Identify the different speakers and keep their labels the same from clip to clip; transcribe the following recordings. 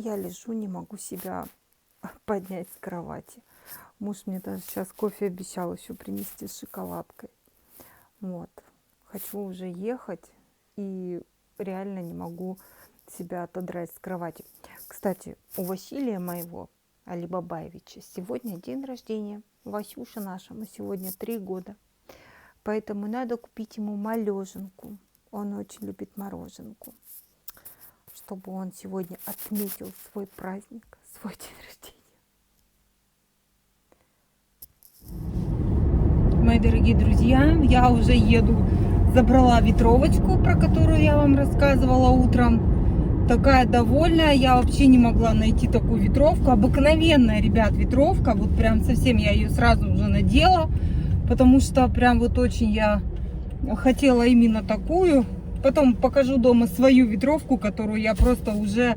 Speaker 1: Я лежу, не могу себя поднять с кровати. Муж мне даже сейчас кофе обещал еще принести с шоколадкой. Вот. Хочу уже ехать и реально не могу себя отодрать с кровати. Кстати, у Василия моего, Алибабаевича, сегодня день рождения. Васюша нашему сегодня 3 года. Поэтому надо купить ему малеженку. Он очень любит мороженку. Чтобы он сегодня отметил свой праздник, свой день рождения.
Speaker 2: Мои дорогие друзья, я уже еду. Забрала ветровочку, про которую я вам рассказывала утром. Такая довольная. Я вообще не могла найти такую ветровку. Обыкновенная, ребят, ветровка. Вот прям совсем я ее сразу уже надела. Потому что прям вот очень я хотела именно такую. Потом покажу дома свою ветровку, которую я просто уже...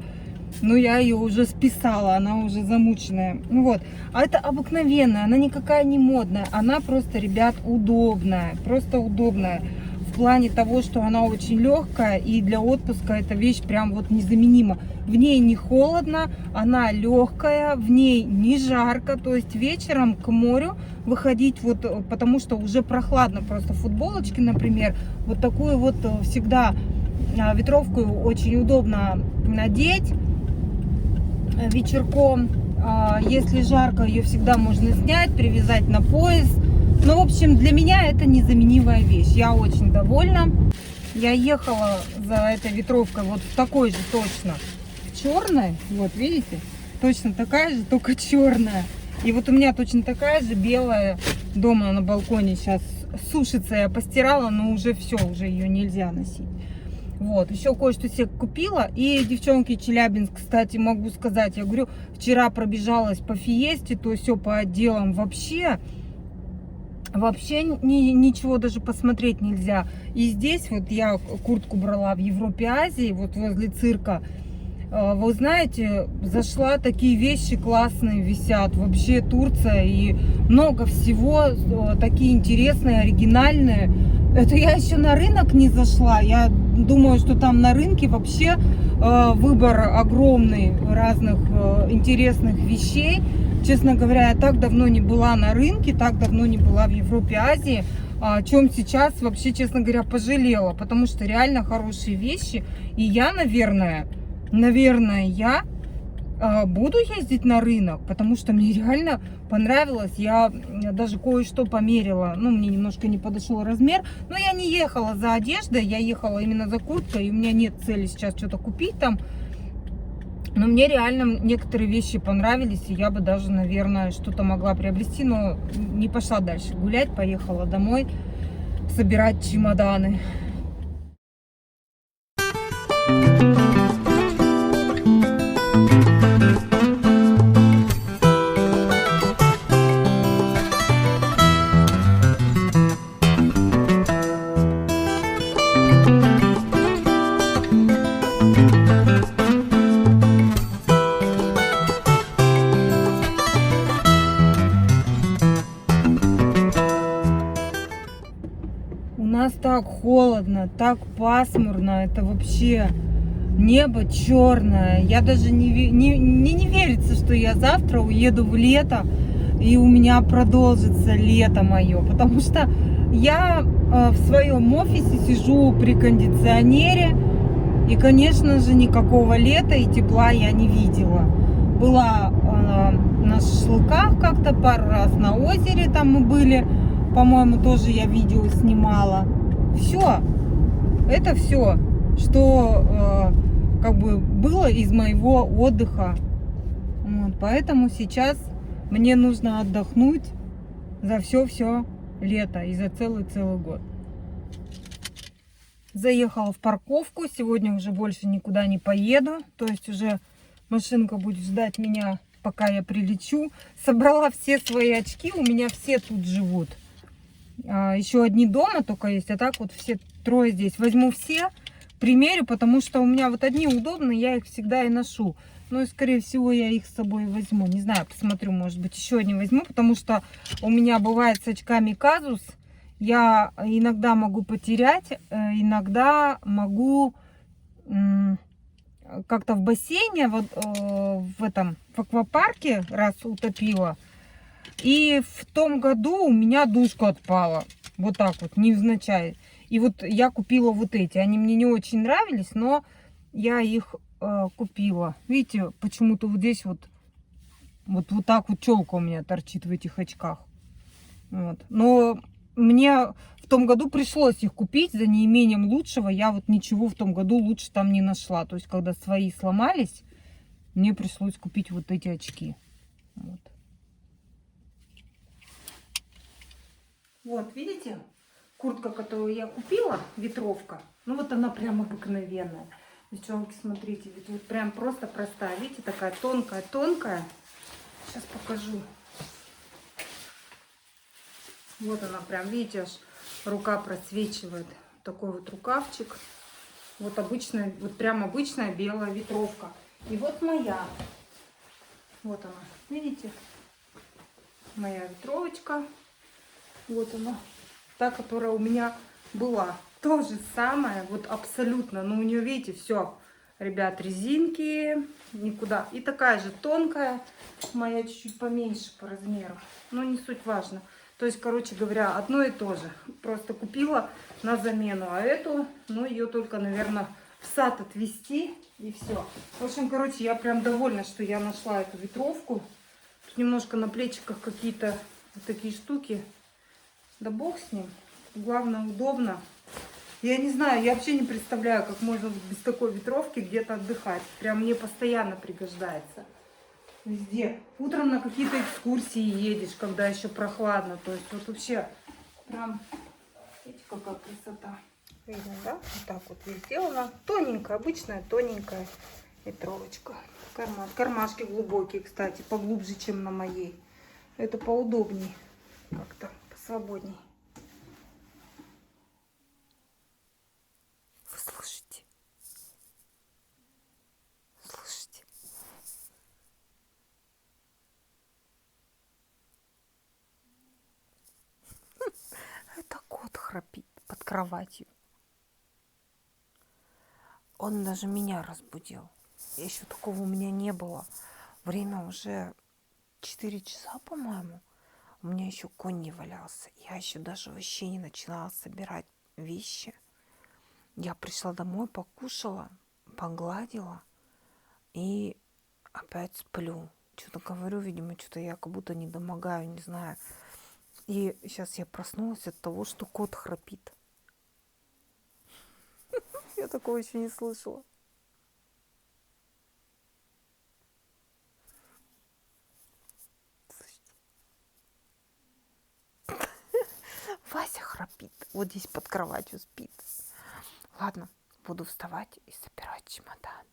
Speaker 2: Ну, я ее уже списала, она уже замученная. Ну вот, а это обыкновенная, она никакая не модная. Она просто, ребят, удобная, просто удобная. В плане того, что она очень легкая, и для отпуска эта вещь прям вот незаменима. В ней не холодно, она легкая, в ней не жарко. То есть вечером к морю выходить, вот, потому что уже прохладно, просто футболочки, например, вот такую вот всегда ветровку очень удобно надеть вечерком. Если жарко, ее всегда можно снять, привязать на пояс. Ну, в общем, для меня это незаменимая вещь. Я очень довольна. Я ехала за этой ветровкой вот в такой же точно, в черной. Вот, видите? Точно такая же, только черная. И вот у меня точно такая же белая дома на балконе сейчас сушится. Я постирала, но уже все, уже ее нельзя носить. Вот, еще кое-что себе купила. И, девчонки, Челябинск, кстати, могу сказать, я говорю, вчера пробежалась по Фиесте, то все по отделам вообще ничего даже посмотреть нельзя. И здесь вот я куртку брала в Европе, Азии, вот возле цирка. Вы знаете, зашла, такие вещи классные висят. Вообще Турция и много всего, такие интересные, оригинальные. Это я еще на рынок не зашла. Я думаю, что там на рынке вообще выбор огромный разных интересных вещей. Честно говоря, я так давно не была на рынке, так давно не была в Европе, Азии, о чем сейчас вообще, честно говоря, пожалела. Потому что реально хорошие вещи. И я, наверное, я буду ездить на рынок, потому что мне реально понравилось. Я даже кое-что померила. Ну, мне немножко не подошел размер. Но я не ехала за одеждой, я ехала именно за курткой. И у меня нет цели сейчас что-то купить там. Но мне реально некоторые вещи понравились. И я бы даже, наверное, что-то могла приобрести. Но не пошла дальше гулять. Поехала домой собирать чемоданы. У нас так холодно, так пасмурно, это вообще небо черное. Я даже не верится, что я завтра уеду в лето, и у меня продолжится лето мое. Потому что я в своем офисе сижу при кондиционере, и, конечно же, никакого лета и тепла я не видела. Была на шашлыках как-то пару раз, на озере там мы были. По-моему, тоже я видео снимала. Все. Это все, что как бы было из моего отдыха. Вот, поэтому сейчас мне нужно отдохнуть за все лето и за целый год. Заехала в парковку. Сегодня уже больше никуда не поеду. То есть уже машинка будет ждать меня, пока я прилечу. Собрала все свои очки. У меня все тут живут. Еще одни дома только есть, а так вот все трое здесь. Возьму все, примерю, потому что у меня вот одни удобные, я их всегда и ношу. Ну и, скорее всего, я их с собой возьму. Не знаю, посмотрю, может быть, еще одни возьму, потому что у меня бывает с очками казус. Я иногда могу потерять, иногда могу как-то в бассейне, вот, в аквапарке раз утопила. И в том году у меня душка отпала. Вот так вот, невзначай. И вот я купила вот эти. Они мне не очень нравились, но я их купила. Видите, почему-то вот здесь вот так вот челка у меня торчит в этих очках. Вот. Но мне в том году пришлось их купить за неимением лучшего. Я вот ничего в том году лучше там не нашла. То есть, когда свои сломались, мне пришлось купить вот эти очки. Вот. Вот, видите, куртка, которую я купила, ветровка, ну вот она прям обыкновенная. Девчонки, смотрите, ведь вот прям просто простая, видите, такая тонкая-тонкая. Сейчас покажу. Вот она прям, видите, аж рука просвечивает. Такой вот рукавчик. Вот обычная, вот прям обычная белая ветровка. И вот моя. Вот она, видите? Моя ветровочка. Вот она. Та, которая у меня была. То же самое, вот абсолютно. Но у нее, видите, все, ребят, резинки, никуда. И такая же тонкая. Моя чуть-чуть поменьше по размеру. Но не суть важно. То есть, короче говоря, одно и то же. Просто купила на замену. А эту, ну, ее только, наверное, в сад отвезти. И все. В общем, короче, я прям довольна, что я нашла эту ветровку. Тут немножко на плечиках какие-то вот такие штуки. Да бог с ним. Главное, удобно. Я не знаю, я вообще не представляю, как можно без такой ветровки где-то отдыхать. Прям мне постоянно пригождается. Везде. Утром на какие-то экскурсии едешь, когда еще прохладно. То есть вот вообще прям, видите, какая красота. Видно, да? Вот так вот здесь сделано. Тоненькая, обычная тоненькая ветровочка. Кармашки глубокие, кстати, поглубже, чем на моей. Это поудобней. Как-то посвободней. Вы слышите? Слышите? Это кот храпит под кроватью. Он даже меня разбудил. Еще такого у меня не было. Время уже 4 часа, по-моему. У меня еще конь не валялся. Я еще даже вообще не начинала собирать вещи. Я пришла домой, покушала, погладила и опять сплю. Что-то говорю, видимо, что-то я как будто не домогаю, не знаю. И сейчас я проснулась от того, что кот храпит. Я такого еще не слышала. Вася храпит. Вот здесь под кроватью спит. Ладно, буду вставать и собирать чемодан.